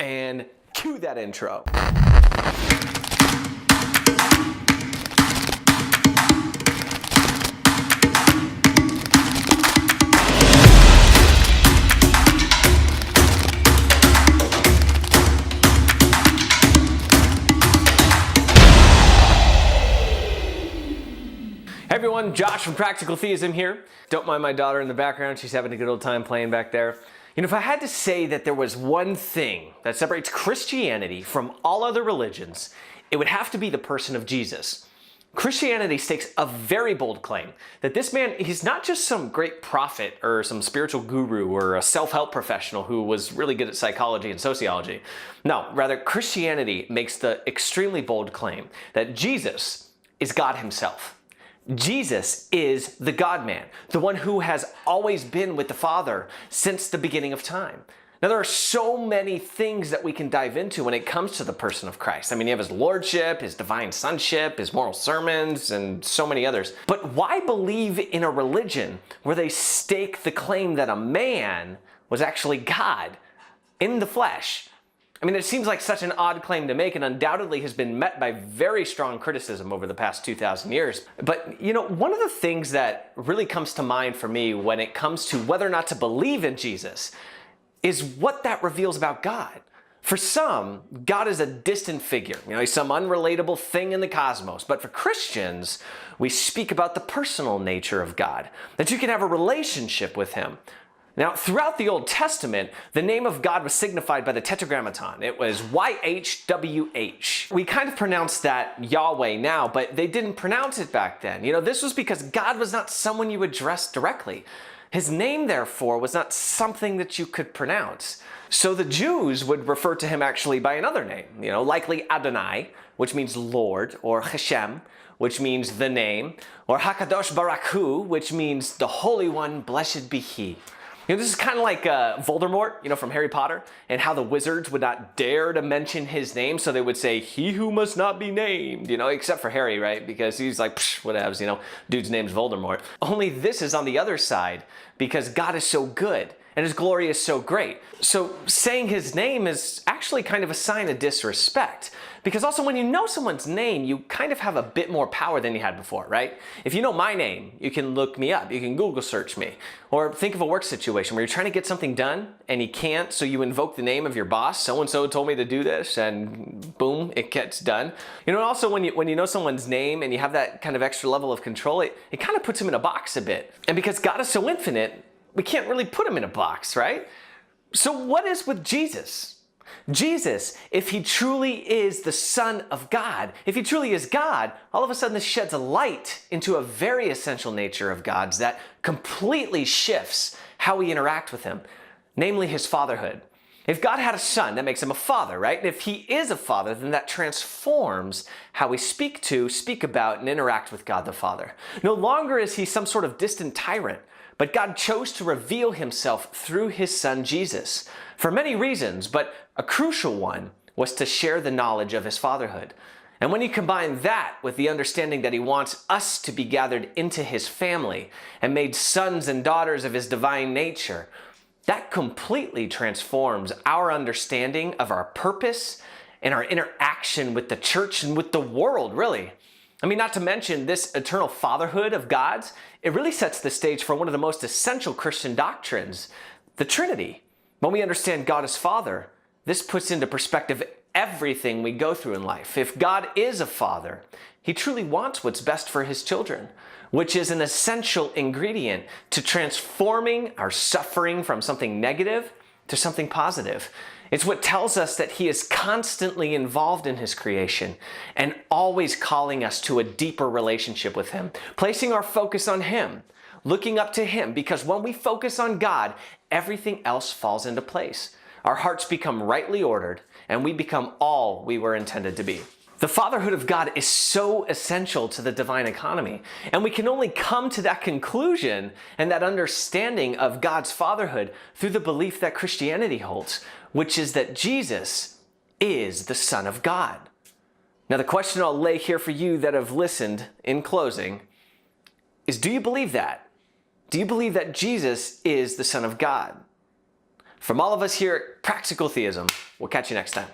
And cue that intro. Hey everyone, Josh from Practical Theism here. Don't mind my daughter in the background, she's having a good old time playing back there. You know, if I had to say that there was one thing that separates Christianity from all other religions, it would have to be the person of Jesus. Christianity stakes a very bold claim that this man, he's not just some great prophet or some spiritual guru or a self-help professional who was really good at psychology and sociology. No, rather Christianity makes the extremely bold claim that Jesus is God himself. Jesus is the God-man, the one who has always been with the Father since the beginning of time. Now, there are so many things that we can dive into when it comes to the person of Christ. I mean, you have his lordship, his divine sonship, his moral sermons, and so many others. But why believe in a religion where they stake the claim that a man was actually God in the flesh? I mean, it seems like such an odd claim to make and undoubtedly has been met by very strong criticism over the past 2,000 years. But, you know, one of the things that really comes to mind for me when it comes to whether or not to believe in Jesus is what that reveals about God. For some, God is a distant figure. You know, he's some unrelatable thing in the cosmos. But for Christians, we speak about the personal nature of God, that you can have a relationship with him. Now, throughout the Old Testament, the name of God was signified by the tetragrammaton. It was YHWH. We kind of pronounce that Yahweh now, but they didn't pronounce it back then. You know, this was because God was not someone you addressed directly. His name, therefore, was not something that you could pronounce. So the Jews would refer to him actually by another name, you know, likely Adonai, which means Lord, or Hashem, which means the name, or Hakadosh Baruch Hu, which means the Holy One, blessed be he. You know, this is kind of like Voldemort, you know, from Harry Potter, and how the wizards would not dare to mention his name, so they would say, he who must not be named, you know, except for Harry, right? Because he's like, psh, whatevs, you know, dude's name's Voldemort. Only this is on the other side, because God is so good, and his glory is so great. So saying his name is actually kind of a sign of disrespect. Because also when you know someone's name, you kind of have a bit more power than you had before, right? If you know my name, you can look me up, you can Google search me. Or think of a work situation where you're trying to get something done and you can't, so you invoke the name of your boss. So-and-so told me to do this, and boom, it gets done. You know, also when you know someone's name and you have that kind of extra level of control, it kind of puts them in a box a bit. And because God is so infinite, we can't really put him in a box, right? So what is with Jesus? Jesus, if he truly is the Son of God, if he truly is God, all of a sudden this sheds a light into a very essential nature of God's that completely shifts how we interact with him, namely his fatherhood. If God had a son, that makes him a father, right? And if he is a father, then that transforms how we speak about, and interact with God the Father. No longer is he some sort of distant tyrant, but God chose to reveal himself through his son Jesus for many reasons, but a crucial one was to share the knowledge of his fatherhood. And when you combine that with the understanding that he wants us to be gathered into his family and made sons and daughters of his divine nature, that completely transforms our understanding of our purpose and our interaction with the church and with the world, really. I mean, not to mention this eternal fatherhood of God's, it really sets the stage for one of the most essential Christian doctrines, the Trinity. When we understand God as Father, this puts into perspective everything we go through in life. If God is a father, he truly wants what's best for his children, which is an essential ingredient to transforming our suffering from something negative to something positive. It's what tells us that he is constantly involved in his creation and always calling us to a deeper relationship with him, placing our focus on him, looking up to him, because when we focus on God, everything else falls into place. Our hearts become rightly ordered, and we become all we were intended to be. The fatherhood of God is so essential to the divine economy, and we can only come to that conclusion and that understanding of God's fatherhood through the belief that Christianity holds, which is that Jesus is the Son of God. Now, the question I'll lay here for you that have listened in closing is, do you believe that? Do you believe that Jesus is the Son of God? From all of us here at Practical Theism, we'll catch you next time.